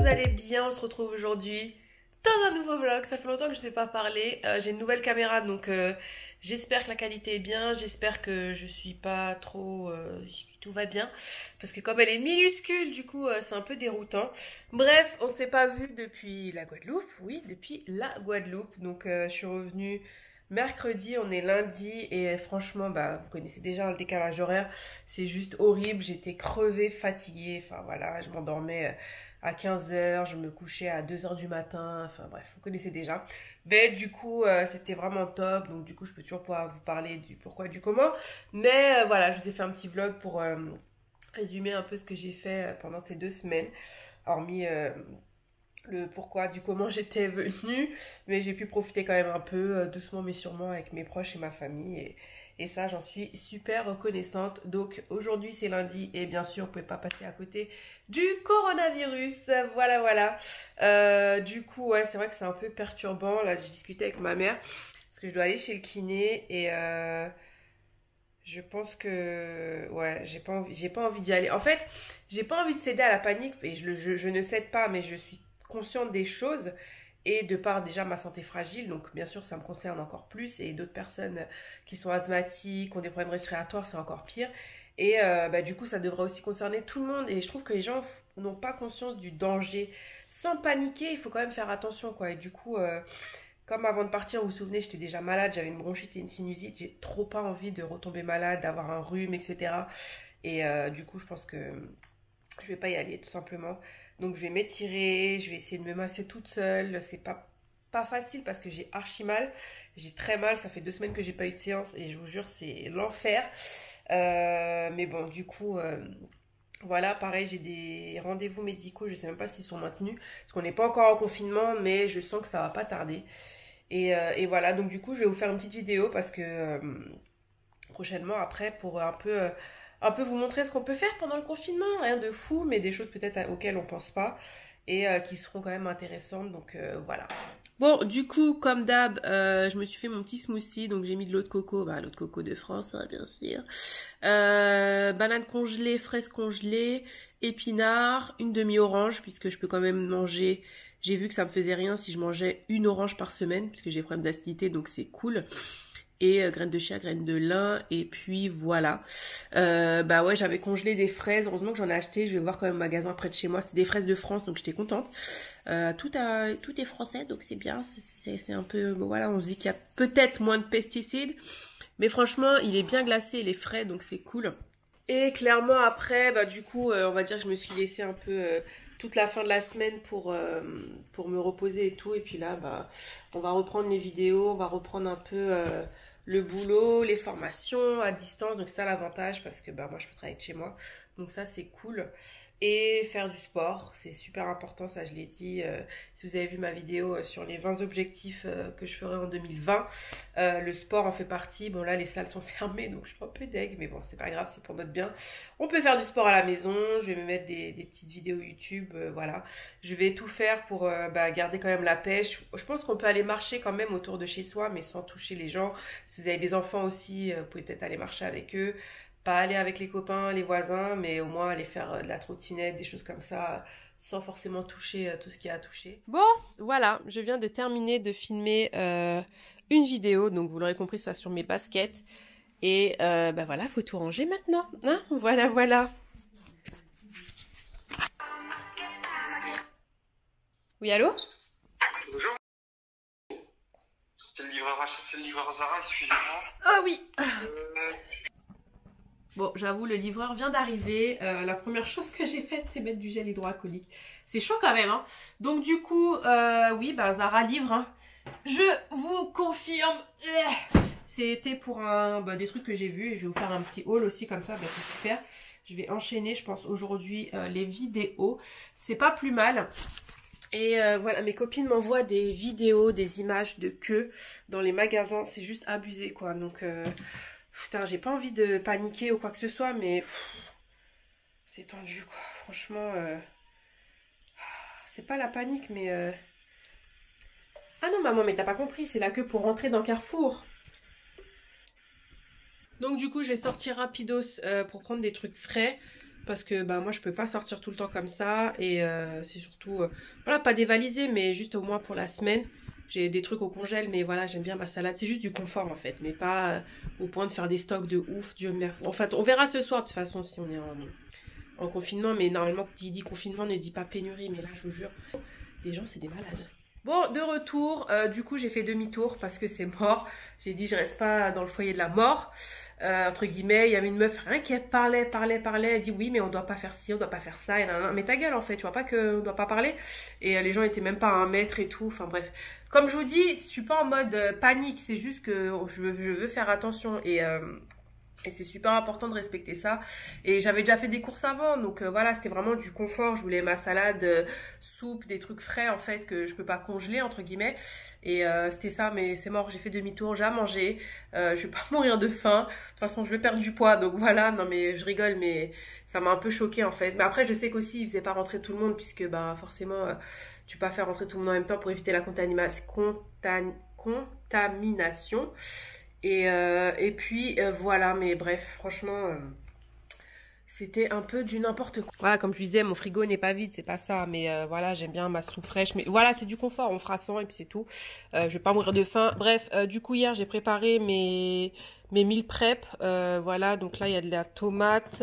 vous allez bien, on se retrouve aujourd'hui dans un nouveau vlog. Ça fait longtemps que je ne sais pas parler. J'ai une nouvelle caméra donc j'espère que la qualité est bien. J'espère que je suis pas trop... tout va bien. Parce que comme elle est minuscule, du coup c'est un peu déroutant. Bref, on s'est pas vu depuis la Guadeloupe. Oui, depuis la Guadeloupe. Donc je suis revenue mercredi, on est lundi. Et franchement, bah vous connaissez déjà le décalage horaire. C'est juste horrible. J'étais crevée, fatiguée. Enfin voilà, je m'endormais... à 15h, je me couchais à 2h du matin, enfin bref, vous connaissez déjà. Mais du coup, c'était vraiment top, donc du coup, je peux toujours pas vous parler du pourquoi, du comment. Mais voilà, je vous ai fait un petit vlog pour résumer un peu ce que j'ai fait pendant ces 2 semaines, hormis le pourquoi, du comment j'étais venue. Mais j'ai pu profiter quand même un peu, doucement mais sûrement, avec mes proches et ma famille. Et ça, j'en suis super reconnaissante. Donc aujourd'hui, c'est lundi et bien sûr, vous pouvez pas passer à côté du coronavirus. Voilà, voilà. Du coup, ouais, c'est vrai que c'est un peu perturbant. Là, j'ai discuté avec ma mère parce que je dois aller chez le kiné et je pense que ouais, j'ai pas envie d'y aller. En fait, j'ai pas envie de céder à la panique et je ne cède pas, mais je suis consciente des choses. Et de par déjà ma santé fragile, donc bien sûr ça me concerne encore plus, et d'autres personnes qui sont asthmatiques, ont des problèmes respiratoires, c'est encore pire. Et bah, du coup ça devrait aussi concerner tout le monde, et je trouve que les gens n'ont pas conscience du danger. Sans paniquer, il faut quand même faire attention, quoi. Et du coup, comme avant de partir, vous vous souvenez, j'étais déjà malade, j'avais une bronchite et une sinusite, j'ai trop pas envie de retomber malade, d'avoir un rhume, etc. Et du coup je pense que je vais pas y aller tout simplement. Donc je vais m'étirer, je vais essayer de me masser toute seule. C'est pas facile parce que j'ai archi mal. J'ai très mal, ça fait 2 semaines que j'ai pas eu de séance et je vous jure c'est l'enfer. Mais bon du coup voilà, pareil, j'ai des rendez-vous médicaux, je sais même pas s'ils sont maintenus parce qu'on n'est pas encore en confinement, mais je sens que ça va pas tarder. Et voilà, donc du coup je vais vous faire une petite vidéo parce que prochainement après pour un peu vous montrer ce qu'on peut faire pendant le confinement. Rien de fou, mais des choses peut-être auxquelles on pense pas et qui seront quand même intéressantes. Donc voilà. Bon, du coup, comme d'hab, je me suis fait mon petit smoothie. Donc j'ai mis de l'eau de coco, l'eau de coco de France, hein, bien sûr. Banane congelée, fraises congelées, épinards, une demi-orange, puisque je peux quand même manger. J'ai vu que ça me faisait rien si je mangeais une orange par semaine, puisque j'ai problème d'acidité, donc c'est cool. Et graines de chia, graines de lin, et puis voilà. Bah ouais, j'avais congelé des fraises, heureusement que j'en ai acheté, je vais voir quand même un magasin près de chez moi, c'est des fraises de France, donc j'étais contente. Tout est français, donc c'est bien, c'est un peu, bon, voilà, on se dit qu'il y a peut-être moins de pesticides, mais franchement, il est bien glacé, il est frais, donc c'est cool. Et clairement après, bah du coup, on va dire que je me suis laissé un peu toute la fin de la semaine pour me reposer et tout, et puis là, bah, on va reprendre les vidéos, on va reprendre un peu... le boulot, les formations à distance, donc c'est ça l'avantage parce que bah moi je peux travailler de chez moi, donc ça c'est cool. Et faire du sport, c'est super important, ça je l'ai dit, si vous avez vu ma vidéo sur les 20 objectifs que je ferai en 2020, le sport en fait partie. Bon là les salles sont fermées donc je suis un peu deg, mais bon c'est pas grave, c'est pour notre bien. On peut faire du sport à la maison, je vais me mettre des petites vidéos YouTube, voilà. Je vais tout faire pour garder quand même la pêche. Je pense qu'on peut aller marcher quand même autour de chez soi mais sans toucher les gens. Si vous avez des enfants aussi, vous pouvez peut-être aller marcher avec eux. Pas aller avec les copains, les voisins, mais au moins aller faire de la trottinette, des choses comme ça, sans forcément toucher tout ce qu'il y a à toucher. Bon, voilà, je viens de terminer de filmer une vidéo, donc vous l'aurez compris, ça sur mes baskets. Et bah voilà, faut tout ranger maintenant, hein. Voilà, voilà. Oui, allô? Bonjour. C'est le livreur Zara, excusez-moi. Ah oui. Bon, j'avoue, le livreur vient d'arriver. La première chose que j'ai faite, c'est mettre du gel hydroalcoolique. C'est chaud quand même, hein. Donc du coup, oui, Zara livre, hein. Je vous confirme. C'était pour des trucs que j'ai vus et je vais vous faire un petit haul aussi comme ça, c'est super. Je vais enchaîner, je pense, aujourd'hui les vidéos. C'est pas plus mal. Et voilà, mes copines m'envoient des vidéos, des images de queue dans les magasins. C'est juste abusé, quoi. Donc... putain, j'ai pas envie de paniquer ou quoi que ce soit, mais c'est tendu, quoi. Franchement, c'est pas la panique, mais... Ah non, maman, mais t'as pas compris, c'est la queue pour rentrer dans Carrefour. Donc du coup, je vais sortir rapidos pour prendre des trucs frais. parce que bah moi je peux pas sortir tout le temps comme ça et c'est surtout voilà, pas dévaliser mais juste au moins pour la semaine. J'ai des trucs au congèle mais voilà, j'aime bien ma salade, c'est juste du confort en fait, mais pas au point de faire des stocks de ouf, Dieu merci. En fait, on verra ce soir de toute façon si on est en confinement, mais normalement qui dit confinement ne dit pas pénurie, mais là je vous jure, les gens c'est des malades. Bon, de retour, du coup j'ai fait demi-tour parce que c'est mort. J'ai dit je reste pas dans le foyer de la mort, entre guillemets. Il y avait une meuf, rien qu'elle parlait, elle dit oui mais on doit pas faire ci, on doit pas faire ça, et nan, nan. Mais ta gueule en fait, tu vois pas qu'on doit pas parler. Et les gens étaient même pas à 1 mètre et tout, enfin bref. Comme je vous dis, je suis pas en mode panique, c'est juste que je veux faire attention et c'est super important de respecter ça. Et j'avais déjà fait des courses avant, donc voilà, c'était vraiment du confort. Je voulais ma salade, soupe, des trucs frais en fait que je peux pas congeler entre guillemets. Et c'était ça, mais c'est mort. J'ai fait demi-tour, j'ai à manger. Je vais pas mourir de faim. De toute façon, je vais perdre du poids, donc voilà. Non mais je rigole, mais ça m'a un peu choquée en fait. Mais après, je sais qu'aussi ils faisaient pas rentrer tout le monde puisque bah forcément, tu peux pas faire rentrer tout le monde en même temps pour éviter la contamination. Et puis voilà, mais bref, franchement, c'était un peu du n'importe quoi. Voilà, comme je disais, mon frigo n'est pas vide, c'est pas ça, mais voilà, j'aime bien ma soupe fraîche. Mais voilà, c'est du confort, on fera sans et puis c'est tout. Je vais pas mourir de faim. Bref, du coup hier j'ai préparé mes meal prep. Voilà, donc là il y a de la tomate,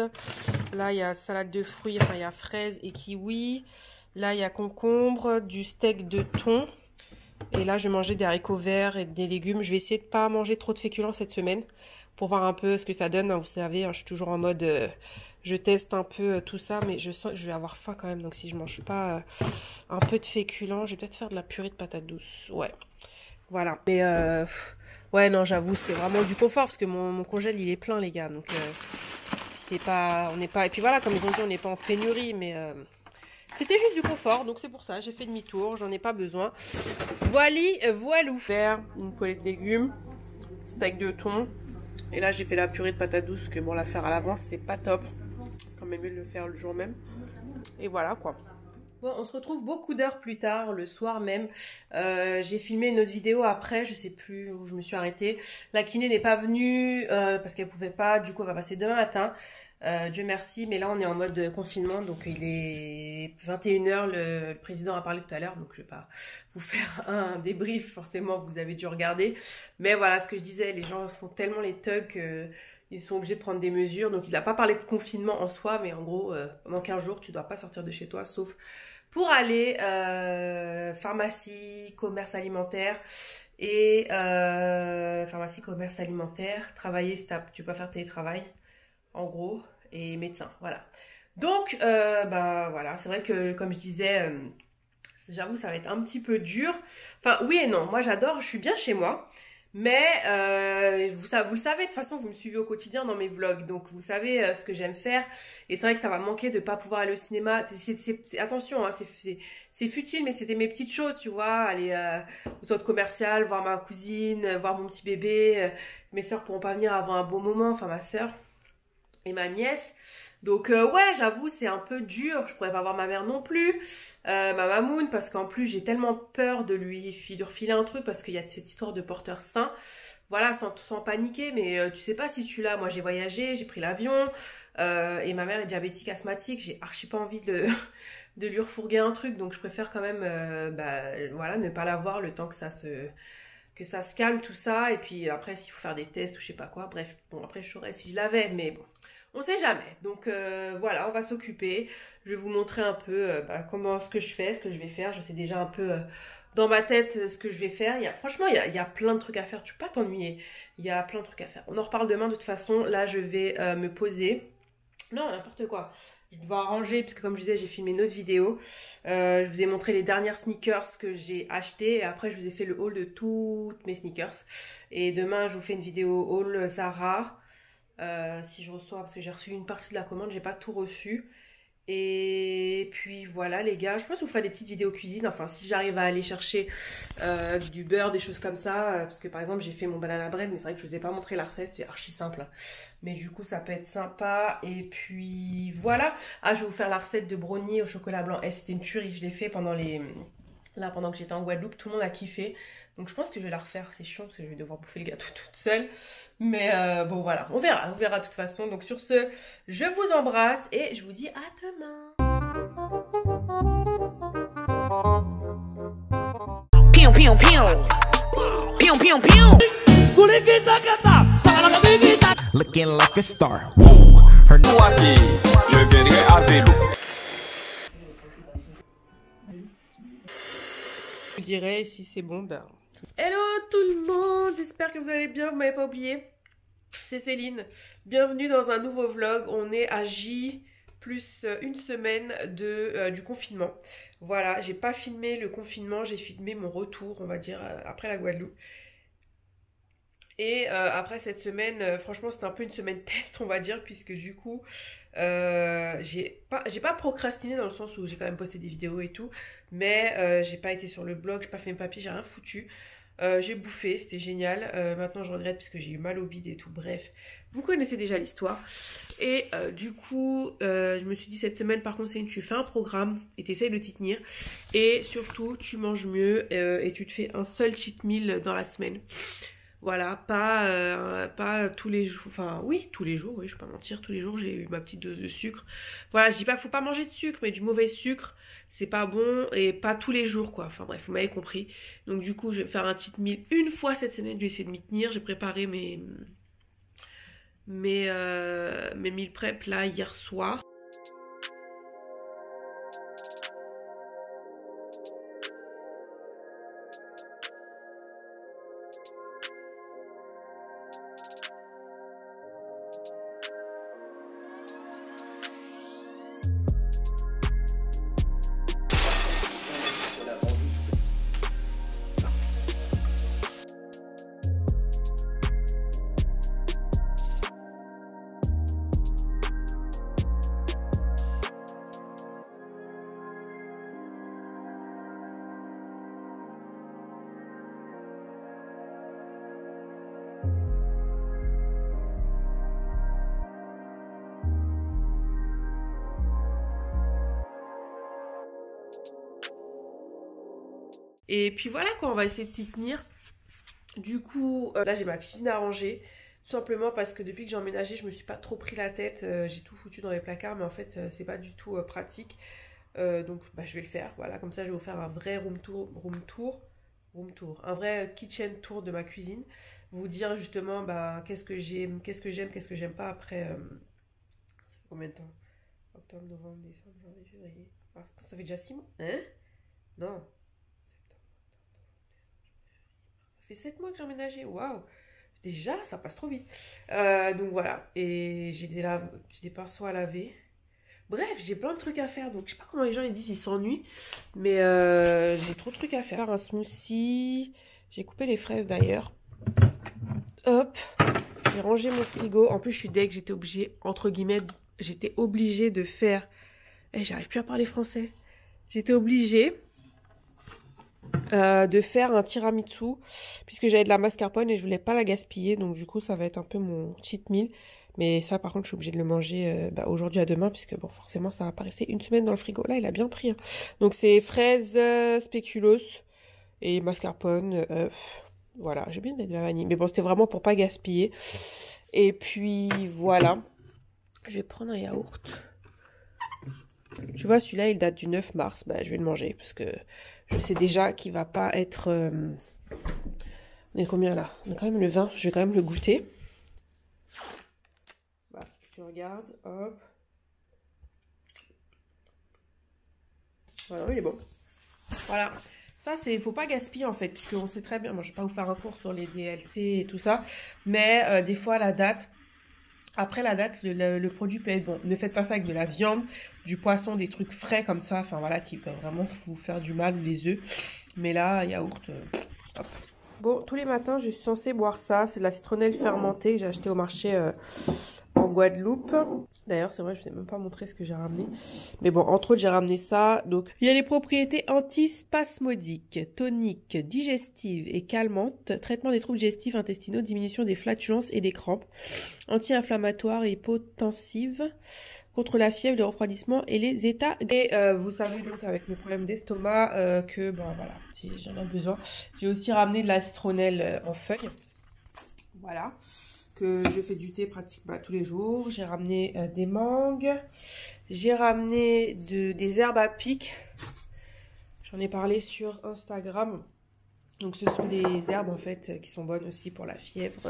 là il y a salade de fruits, enfin il y a fraises et kiwi. Là il y a concombre, du steak de thon. Et là, je vais manger des haricots verts et des légumes. Je vais essayer de pas manger trop de féculents cette semaine pour voir un peu ce que ça donne. Vous savez, je suis toujours en mode, je teste un peu tout ça, mais je sens que je vais avoir faim quand même. Donc si je mange pas un peu de féculents, je vais peut-être faire de la purée de patates douces. Ouais, voilà. Mais ouais, non, j'avoue, c'était vraiment du confort parce que mon congèle, il est plein, les gars. Donc c'est pas, on n'est pas. Et puis voilà, comme ils ont dit, on n'est pas en pénurie, mais c'était juste du confort, donc c'est pour ça, j'ai fait demi-tour, j'en ai pas besoin. Voilou. Faire une poêlée de légumes, steak de thon. Et là, j'ai fait la purée de patates douces, que bon, la faire à l'avance, c'est pas top. C'est quand même mieux de le faire le jour même. Et voilà, quoi. Bon, on se retrouve beaucoup d'heures plus tard, le soir même. J'ai filmé une autre vidéo après, je sais plus où je me suis arrêtée. La kiné n'est pas venue parce qu'elle pouvait pas, du coup, elle va passer demain matin. Dieu merci, mais là on est en mode confinement, donc il est 21h, le président a parlé tout à l'heure, donc je vais pas vous faire un débrief, forcément vous avez dû regarder, mais voilà ce que je disais, les gens font tellement les thugs qu'ils sont obligés de prendre des mesures, donc il n'a pas parlé de confinement en soi, mais en gros, pendant 15 jours, tu dois pas sortir de chez toi, sauf pour aller pharmacie, commerce alimentaire, et pharmacie, commerce alimentaire, travailler, tu peux pas faire télétravail, en gros, et médecin, voilà. Donc, bah voilà, c'est vrai que comme je disais, j'avoue ça va être un petit peu dur. Enfin, oui et non, moi j'adore, je suis bien chez moi, mais vous le savez, de toute façon vous me suivez au quotidien dans mes vlogs, donc vous savez ce que j'aime faire, et c'est vrai que ça va me manquer de pas pouvoir aller au cinéma. Attention, hein, c'est futile, mais c'était mes petites choses, tu vois, aller au centre commercial, voir ma cousine, voir mon petit bébé, mes soeurs pourront pas venir avant un bon moment, enfin ma soeur et ma nièce. Donc ouais, j'avoue, c'est un peu dur. Je pourrais pas voir ma mère non plus, ma mamoune, parce qu'en plus j'ai tellement peur de lui refiler un truc parce qu'il y a cette histoire de porteur sain. Voilà, sans paniquer, mais tu sais pas si tu l'as. Moi j'ai voyagé, j'ai pris l'avion, et ma mère est diabétique asthmatique. J'ai archi pas envie de lui refourguer un truc, donc je préfère quand même bah, voilà, ne pas l'avoir le temps que ça se calme tout ça, et puis après s'il faut faire des tests ou je sais pas quoi, bref, bon après je saurais si je l'avais, mais bon, on sait jamais. Donc voilà, on va s'occuper. Je vais vous montrer un peu comment ce que je fais, ce que je vais faire. Je sais déjà un peu dans ma tête ce que je vais faire. Franchement, il y a plein de trucs à faire, tu peux pas t'ennuyer. Il y a plein de trucs à faire. On en reparle demain de toute façon. Là je vais me poser. Non, n'importe quoi. Je dois arranger, puisque comme je disais, j'ai filmé une autre vidéo. Je vous ai montré les dernières sneakers que j'ai achetées. Et après, je vous ai fait le haul de toutes mes sneakers. Et demain, je vous fais une vidéo haul Zara. Si je reçois, parce que j'ai reçu une partie de la commande, j'ai pas tout reçu. Et puis voilà les gars, je pense que je vous ferai des petites vidéos cuisine. Enfin, si j'arrive à aller chercher du beurre, des choses comme ça, parce que par exemple j'ai fait mon banana bread, mais c'est vrai que je vous ai pas montré la recette, c'est archi simple, mais du coup ça peut être sympa. Et puis voilà, je vais vous faire la recette de brownie au chocolat blanc. C'était une tuerie, je l'ai fait pendant Là, pendant que j'étais en Guadeloupe, tout le monde a kiffé. Donc je pense que je vais la refaire. C'est chiant parce que je vais devoir bouffer le gâteau toute seule. Mais bon voilà, on verra de toute façon. Donc sur ce, je vous embrasse et je vous dis à demain. Pion, pion, pion. Pion, pion, pion. Looking like a star. Whoa. Her je viendrai à vélo. Je vous dirai si c'est bon. Ben... Hello tout le monde, j'espère que vous allez bien, vous m'avez pas oublié. C'est Céline, bienvenue dans un nouveau vlog. On est à J plus une semaine du confinement. Voilà, j'ai pas filmé le confinement, j'ai filmé mon retour, on va dire, après la Guadeloupe. Et après cette semaine, franchement c'était un peu une semaine test on va dire, puisque du coup j'ai pas procrastiné dans le sens où j'ai quand même posté des vidéos et tout, mais j'ai pas été sur le blog, j'ai pas fait mes papiers, j'ai rien foutu. J'ai bouffé, c'était génial. Maintenant je regrette parce que j'ai eu mal au bide et tout, bref. Vous connaissez déjà l'histoire. Et du coup, je me suis dit cette semaine par contre Céline, tu fais un programme et tu essayes de t'y tenir. Et surtout, tu manges mieux et tu te fais un seul cheat meal dans la semaine. Voilà, pas tous les jours, enfin oui, tous les jours, oui, je vais pas mentir, tous les jours j'ai eu ma petite dose de sucre. Voilà, je dis pas qu'il faut pas manger de sucre, mais du mauvais sucre, c'est pas bon et pas tous les jours quoi. Enfin bref, vous m'avez compris. Donc du coup, je vais faire un cheat meal une fois cette semaine, je vais essayer de m'y tenir. J'ai préparé mes meal prep là hier soir. Et puis voilà quoi, on va essayer de s'y tenir. Du coup, là j'ai ma cuisine à ranger. Tout simplement parce que depuis que j'ai emménagé, je me suis pas trop pris la tête. J'ai tout foutu dans les placards, mais en fait c'est pas du tout pratique. Donc bah, je vais le faire. Voilà, comme ça je vais vous faire un vrai room tour. Un vrai kitchen tour de ma cuisine. Vous dire justement bah, qu'est-ce que j'aime, qu'est-ce que j'aime pas après. Ça fait combien de temps? Octobre, novembre, décembre, janvier, février. Mars. Ça fait déjà 6 mois? Hein? Non. 7 mois que j'ai emménagé, waouh, déjà ça passe trop vite. Donc voilà, et j'ai des pinceaux à laver. Bref, j'ai plein de trucs à faire, donc je sais pas comment les gens ils disent ils s'ennuient, mais j'ai trop de trucs à faire. Un smoothie, j'ai coupé les fraises d'ailleurs. Hop, j'ai rangé mon frigo. En plus je suis deg, j'étais obligée, entre guillemets, j'étais obligée de faire. J'arrive plus à parler français. J'étais obligée de faire un tiramisu puisque j'avais de la mascarpone et je voulais pas la gaspiller, donc du coup ça va être un peu mon cheat meal, mais ça par contre je suis obligée de le manger aujourd'hui à demain puisque bon forcément ça va pas rester une semaine dans le frigo. Là il a bien pris hein. Donc c'est fraises, spéculoos et mascarpone, voilà, j'ai bien mis de la vanille mais bon c'était vraiment pour pas gaspiller. Et puis voilà, je vais prendre un yaourt. Tu vois celui-là il date du 9 mars, bah je vais le manger parce que je sais déjà qu'il va pas être... On est combien là? On est quand même le 20. Je vais quand même le goûter. Bah, tu regardes. Hop. Voilà, il est bon. Voilà. Ça, c'est... Faut pas gaspiller en fait. Puisqu'on sait très bien... Moi, je vais pas vous faire un cours sur les DLC et tout ça. Mais des fois, la date... Après la date, le produit peut être bon. Ne faites pas ça avec de la viande, du poisson, des trucs frais comme ça. Enfin voilà, qui peuvent vraiment vous faire du mal, ou les œufs. Mais là, yaourt, hop. Bon, tous les matins, je suis censée boire ça. C'est de la citronnelle fermentée que j'ai acheté au marché en Guadeloupe. D'ailleurs, c'est vrai, je ne vous ai même pas montré ce que j'ai ramené. Mais bon, entre autres, j'ai ramené ça. Donc, il y a les propriétés antispasmodiques, toniques, digestives et calmantes, traitement des troubles digestifs intestinaux, diminution des flatulences et des crampes, anti-inflammatoires et hypotensives. contre la fièvre, le refroidissement et les états. Et vous savez donc avec mes problèmes d'estomac que bon voilà, si j'en ai besoin. J'ai aussi ramené de la citronnelle en feuilles. Voilà, que je fais du thé pratiquement tous les jours. J'ai ramené des mangues. J'ai ramené des herbes à pic. J'en ai parlé sur Instagram. Donc ce sont des herbes en fait qui sont bonnes aussi pour la fièvre,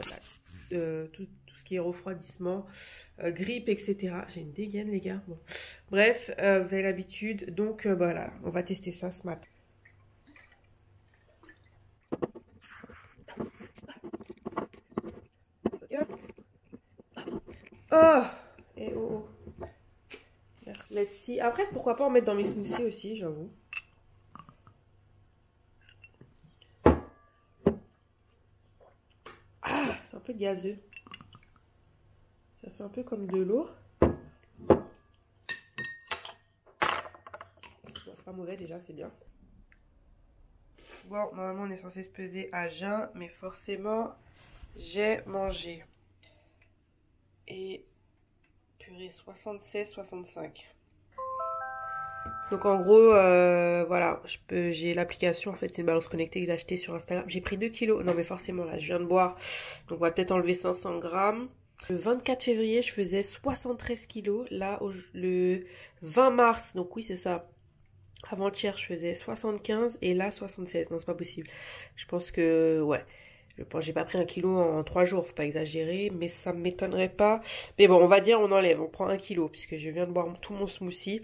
tout ce qui est refroidissement, grippe, etc. J'ai une dégaine les gars. Bon. Bref, vous avez l'habitude. Donc voilà, on va tester ça ce matin. Oh, et oh, oh. Let's see. Après, pourquoi pas en mettre dans mes smoothies aussi, j'avoue. Ah, c'est un peu gazeux. Ça fait un peu comme de l'eau. Bon, c'est pas mauvais déjà, c'est bien. Bon, normalement on est censé se peser à jeun, mais forcément, j'ai mangé. Et purée, 76,65. Donc en gros, voilà, j'ai l'application, en fait, c'est une balance connectée que j'ai achetée sur Instagram. J'ai pris 2 kilos, non mais forcément là, je viens de boire, donc on va peut-être enlever 500 grammes. Le 24 février, je faisais 73 kilos, là, le 20 mars, donc oui c'est ça, avant-hier, je faisais 75 et là 76, non c'est pas possible. Je pense que, ouais. Je pense j'ai pas pris 1 kilo en 3 jours, faut pas exagérer, mais ça m'étonnerait pas. Mais bon, on va dire on enlève, on prend 1 kilo, puisque je viens de boire tout mon smoothie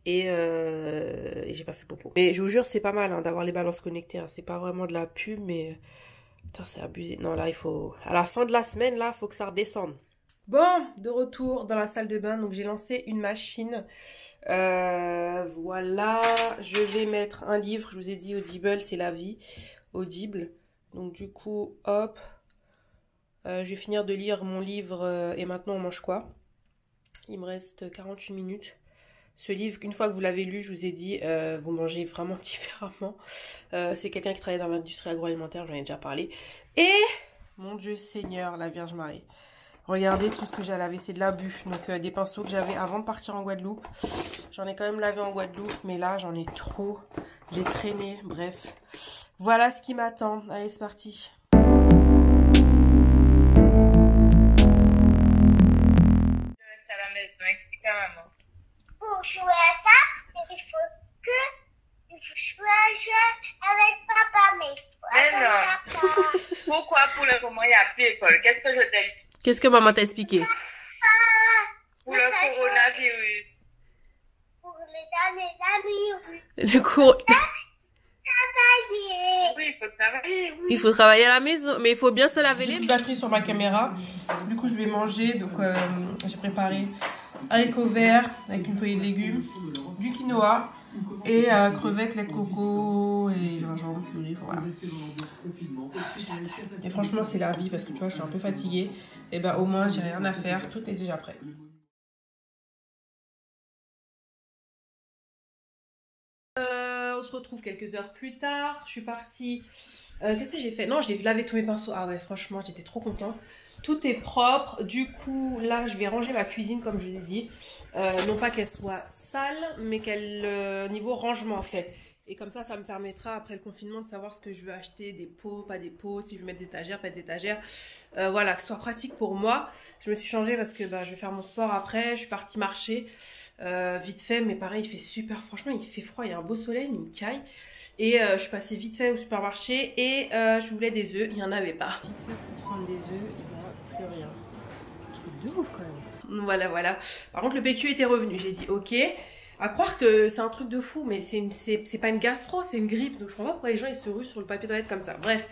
et j'ai pas fait popo. Mais je vous jure, c'est pas mal hein, d'avoir les balances connectées, hein. C'est pas vraiment de la pub, mais putain, c'est abusé. Non, là, il faut, à la fin de la semaine, là, faut que ça redescende. Bon, de retour dans la salle de bain, donc j'ai lancé une machine. Voilà, je vais mettre un livre, je vous ai dit Audible, c'est la vie. Audible. Donc du coup, hop, je vais finir de lire mon livre et maintenant on mange quoi? Il me reste 48 minutes. Ce livre, une fois que vous l'avez lu, je vous ai dit, vous mangez vraiment différemment. C'est quelqu'un qui travaille dans l'industrie agroalimentaire, j'en ai déjà parlé. Et, mon Dieu Seigneur, la Vierge Marie. Regardez tout ce que j'ai à laver, c'est de l'abus. Donc des pinceaux que j'avais avant de partir en Guadeloupe. J'en ai quand même lavé en Guadeloupe, mais là j'en ai trop. J'ai traîné, bref. Voilà ce qui m'attend. Allez, c'est parti. Explique à maman. Pour jouer à ça, il faut jouer avec papa, mais non. Pourquoi pour le moment il n'y a plus d'école? Qu'est-ce que je t'ai dit? Qu'est-ce que maman t'a expliqué? Pour le coronavirus. Pour les Le cours. travailler. Oui, il faut travailler. Oui. Il faut travailler à la maison, mais il faut bien se laver les mains. Batterie sur ma caméra. Du coup, je vais manger. Donc, j'ai préparé haricots verts avec une poignée de légumes, du quinoa et crevettes, lait de coco et gingembre curry. Voilà. Et franchement, c'est la vie parce que tu vois, je suis un peu fatiguée. Et ben, au moins, j'ai rien à faire. Tout est déjà prêt. On se retrouve quelques heures plus tard. Je suis partie. Qu'est-ce que j'ai fait? Non, j'ai lavé tous mes pinceaux. Ah ouais, franchement, j'étais trop contente. Tout est propre. Du coup, là, je vais ranger ma cuisine, comme je vous ai dit. Non pas qu'elle soit sale, mais qu'elle niveau rangement, en fait. Et comme ça me permettra, après le confinement, de savoir ce que je veux acheter, des pots, pas des pots, si je veux mettre des étagères, pas des étagères. Voilà, que ce soit pratique pour moi. Je me suis changée parce que je vais faire mon sport après. Je suis partie marcher vite fait, mais pareil, il fait super, franchement, il fait froid, il y a un beau soleil, mais il caille. Et je suis passée vite fait au supermarché et je voulais des œufs, il n'y en avait pas. Vite fait pour prendre des œufs, il n'y a plus rien. Truc de ouf quand même. Voilà, voilà. Par contre, le PQ était revenu, j'ai dit ok. À croire que c'est un truc de fou, mais c'est pas une gastro, c'est une grippe. Donc je comprends pas pourquoi les gens ils se ruent sur le papier toilette comme ça. Bref,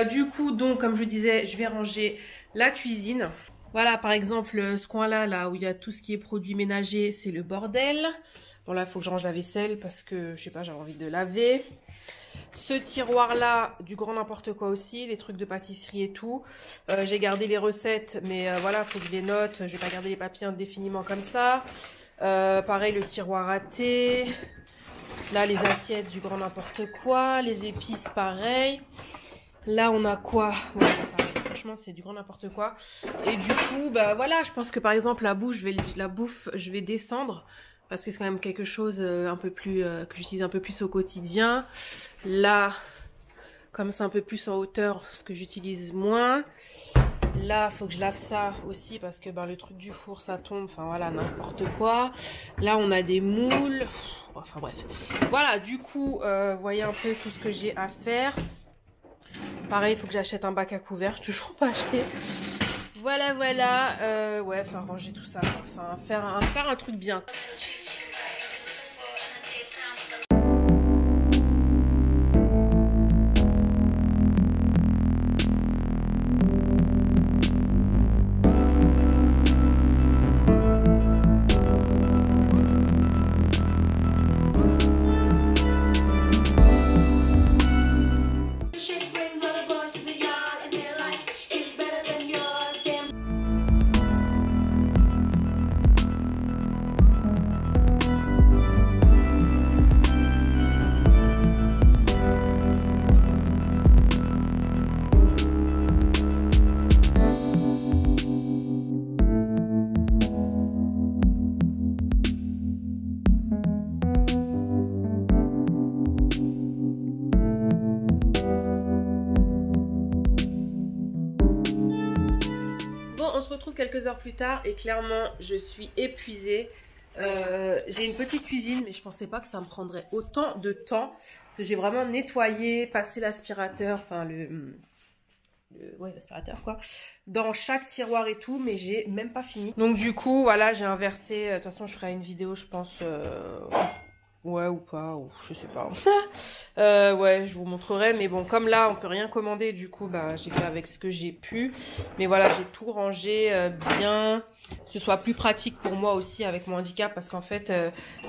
du coup, donc comme je disais, je vais ranger la cuisine. Voilà, par exemple, ce coin-là, là où il y a tout ce qui est produits ménagers, c'est le bordel. Bon là, il faut que je range la vaisselle parce que, je sais pas, j'ai envie de laver. Ce tiroir-là, du grand n'importe quoi aussi, les trucs de pâtisserie et tout. J'ai gardé les recettes, mais voilà, il faut que je les note. Je vais pas garder les papiers indéfiniment comme ça. Pareil, le tiroir à thé. Là, les assiettes du grand n'importe quoi. Les épices, pareil. Là, on a quoi? Ouais, pareil. franchement c'est du grand n'importe quoi. Et du coup bah voilà, je pense que par exemple la bouffe je vais descendre parce que c'est quand même quelque chose un peu plus que j'utilise un peu plus au quotidien. Là comme c'est un peu plus en hauteur, ce que j'utilise moins. Là, faut que je lave ça aussi parce que ben, le truc du four, ça tombe. Enfin voilà, n'importe quoi. Là, on a des moules. Enfin bref. Voilà, du coup, voyez un peu tout ce que j'ai à faire. Pareil, il faut que j'achète un bac à couverts. Toujours pas acheté. Voilà, voilà. Ouais, enfin ranger tout ça. Enfin, faire un truc bien. On se retrouve quelques heures plus tard et clairement je suis épuisée. J'ai une petite cuisine mais je pensais pas que ça me prendrait autant de temps parce que j'ai vraiment nettoyé, passé l'aspirateur, enfin ouais, l'aspirateur quoi, dans chaque tiroir et tout, mais j'ai même pas fini. Donc du coup voilà, j'ai inversé. De toute façon je ferai une vidéo je pense, ouais ou pas, ou je sais pas. Ouais, je vous montrerai, mais bon, comme là on peut rien commander, du coup bah j'ai fait avec ce que j'ai pu. Mais voilà, j'ai tout rangé bien, que ce soit plus pratique pour moi aussi avec mon handicap, parce qu'en fait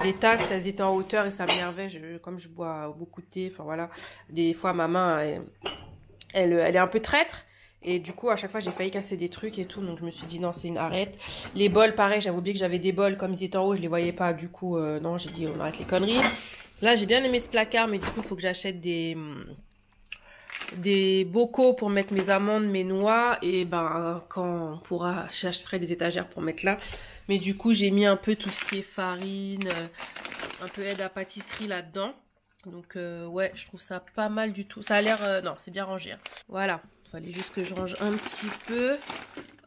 les tasses elles étaient en hauteur et ça m'énervait. Comme je bois beaucoup de thé, enfin voilà, des fois ma main elle est un peu traître. Et du coup, à chaque fois, j'ai failli casser des trucs et tout. Donc, je me suis dit, non, c'est une arrête. Les bols, pareil, j'avais oublié que j'avais des bols. Comme ils étaient en haut, je les voyais pas. Du coup, non, j'ai dit, on arrête les conneries. Là, j'ai bien aimé ce placard. Mais du coup, il faut que j'achète des bocaux pour mettre mes amandes, mes noix. Et ben, quand on pourra, j'achèterai des étagères pour mettre là. Mais du coup, j'ai mis un peu tout ce qui est farine, un peu aide à pâtisserie là-dedans. Donc, ouais, je trouve ça pas mal du tout. Ça a l'air, non, c'est bien rangé. Hein. Voilà. Il fallait juste que je range un petit peu.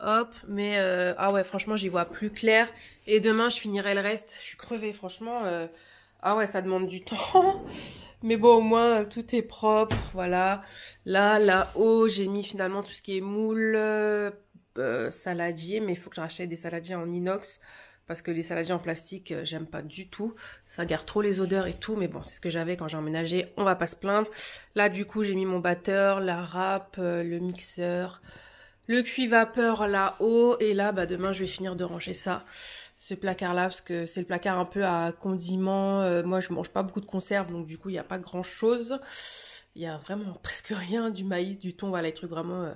Hop, mais ah ouais, franchement, j'y vois plus clair. Et demain, je finirai le reste. Je suis crevée, franchement. Ah ouais, ça demande du temps. Mais bon, au moins, tout est propre. Voilà. Là-haut, j'ai mis finalement tout ce qui est moule, saladier. Mais il faut que je rachète des saladiers en inox. Parce que les saladiers en plastique, j'aime pas du tout. Ça garde trop les odeurs et tout. Mais bon, c'est ce que j'avais quand j'ai emménagé. On va pas se plaindre. Là, du coup, j'ai mis mon batteur, la râpe, le mixeur, le cuit vapeur là-haut. Et là, bah, demain, je vais finir de ranger ça. Ce placard-là, parce que c'est le placard un peu à condiments. Moi, je mange pas beaucoup de conserves. Donc, du coup, il n'y a pas grand-chose. Il y a vraiment presque rien. Du maïs, du thon. Voilà, les trucs vraiment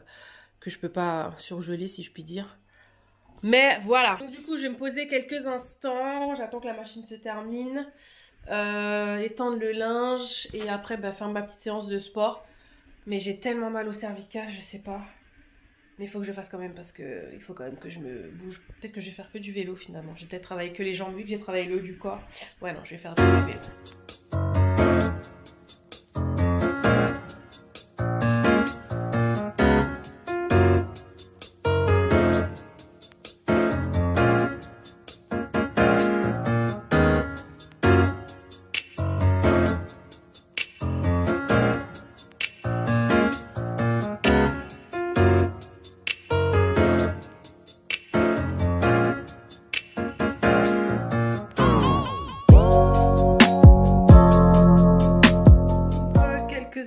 que je peux pas surgeler, si je puis dire. Mais voilà. Donc, du coup, je vais me poser quelques instants. J'attends que la machine se termine. Étendre le linge. Et après, bah, faire ma petite séance de sport. Mais j'ai tellement mal au cervical, je sais pas. Mais il faut que je fasse quand même parce que il faut quand même que je me bouge. Peut-être que je vais faire que du vélo finalement. Je vais peut-être travailler que les jambes vu que j'ai travaillé le haut du corps. Ouais, non, je vais faire du vélo.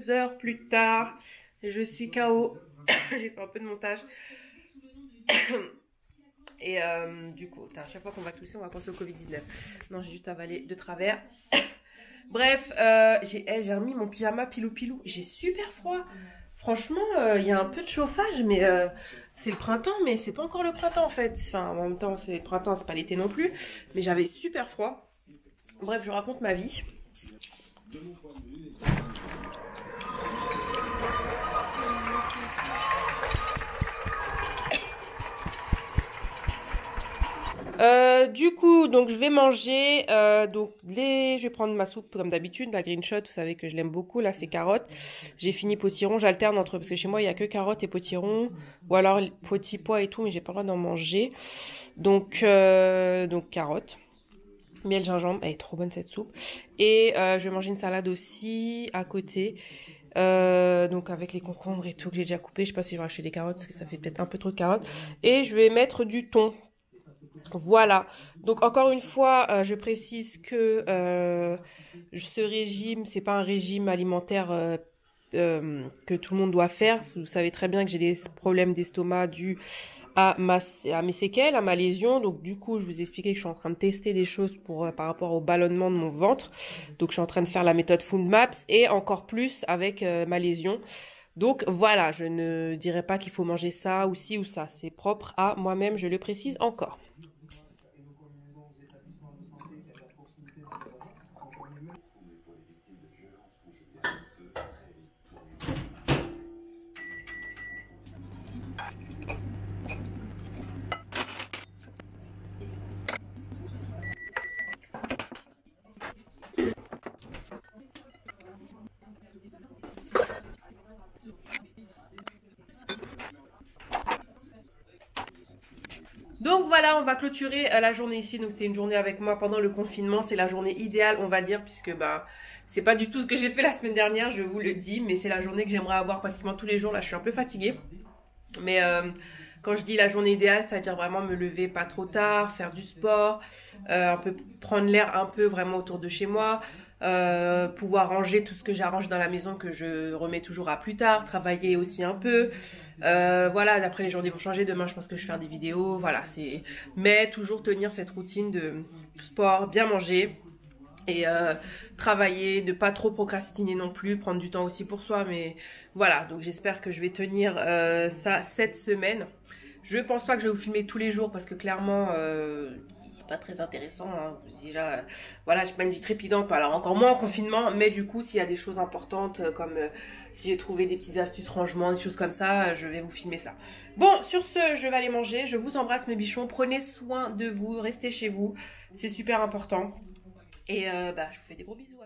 Heures plus tard, je suis KO. J'ai fait un peu de montage. Et du coup, à chaque fois qu'on va tousser, on va penser au Covid-19. Non, j'ai juste avalé de travers. Bref, j'ai remis mon pyjama pilou-pilou. J'ai super froid. Franchement, il y a un peu de chauffage, mais c'est le printemps, mais c'est pas encore le printemps en fait. Enfin, en même temps, c'est le printemps, c'est pas l'été non plus. Mais j'avais super froid. Bref, je raconte ma vie. Du coup, donc je vais manger. Je vais prendre ma soupe comme d'habitude, la green shot. Vous savez que je l'aime beaucoup. Là, c'est carottes. J'ai fini potiron. J'alterne entre parce que chez moi il y a que carottes et potiron, ou alors petits pois et tout, mais j'ai pas le droit d'en manger. Donc carottes. Miel gingembre, elle est trop bonne cette soupe. Et je vais manger une salade aussi à côté. Donc avec les concombres et tout que j'ai déjà coupé. Je sais pas si je vais racheter des carottes parce que ça fait peut-être un peu trop de carottes. Et je vais mettre du thon. Voilà. Donc encore une fois, je précise que ce régime, c'est pas un régime alimentaire que tout le monde doit faire. Vous savez très bien que j'ai des problèmes d'estomac dus à mes séquelles, à ma lésion. Donc du coup, je vous ai expliqué que je suis en train de tester des choses par rapport au ballonnement de mon ventre. Donc je suis en train de faire la méthode Food Maps et encore plus avec ma lésion. Donc voilà, je ne dirais pas qu'il faut manger ça ou ci ou ça. C'est propre à moi-même, je le précise encore. Donc voilà, on va clôturer la journée ici. Donc c'était une journée avec moi pendant le confinement. C'est la journée idéale, on va dire, puisque c'est pas du tout ce que j'ai fait la semaine dernière, je vous le dis. Mais c'est la journée que j'aimerais avoir pratiquement tous les jours. Là, je suis un peu fatiguée. Mais quand je dis la journée idéale, c'est-à-dire vraiment me lever pas trop tard, faire du sport, un peu prendre l'air un peu vraiment autour de chez moi. Pouvoir ranger tout ce que j'arrange dans la maison que je remets toujours à plus tard, travailler aussi un peu, voilà, après les journées vont changer, demain je pense que je vais faire des vidéos, voilà, mais toujours tenir cette routine de sport, bien manger et travailler, de pas trop procrastiner non plus, prendre du temps aussi pour soi, mais voilà, donc j'espère que je vais tenir ça cette semaine. Je pense pas que je vais vous filmer tous les jours parce que clairement c'est pas très intéressant, hein. Déjà voilà, j'ai pas une vie trépidante, alors encore moins en confinement, mais du coup s'il y a des choses importantes comme si j'ai trouvé des petites astuces rangement, des choses comme ça, je vais vous filmer ça. Bon, sur ce, je vais aller manger, je vous embrasse mes bichons, prenez soin de vous, restez chez vous, c'est super important et je vous fais des gros bisous.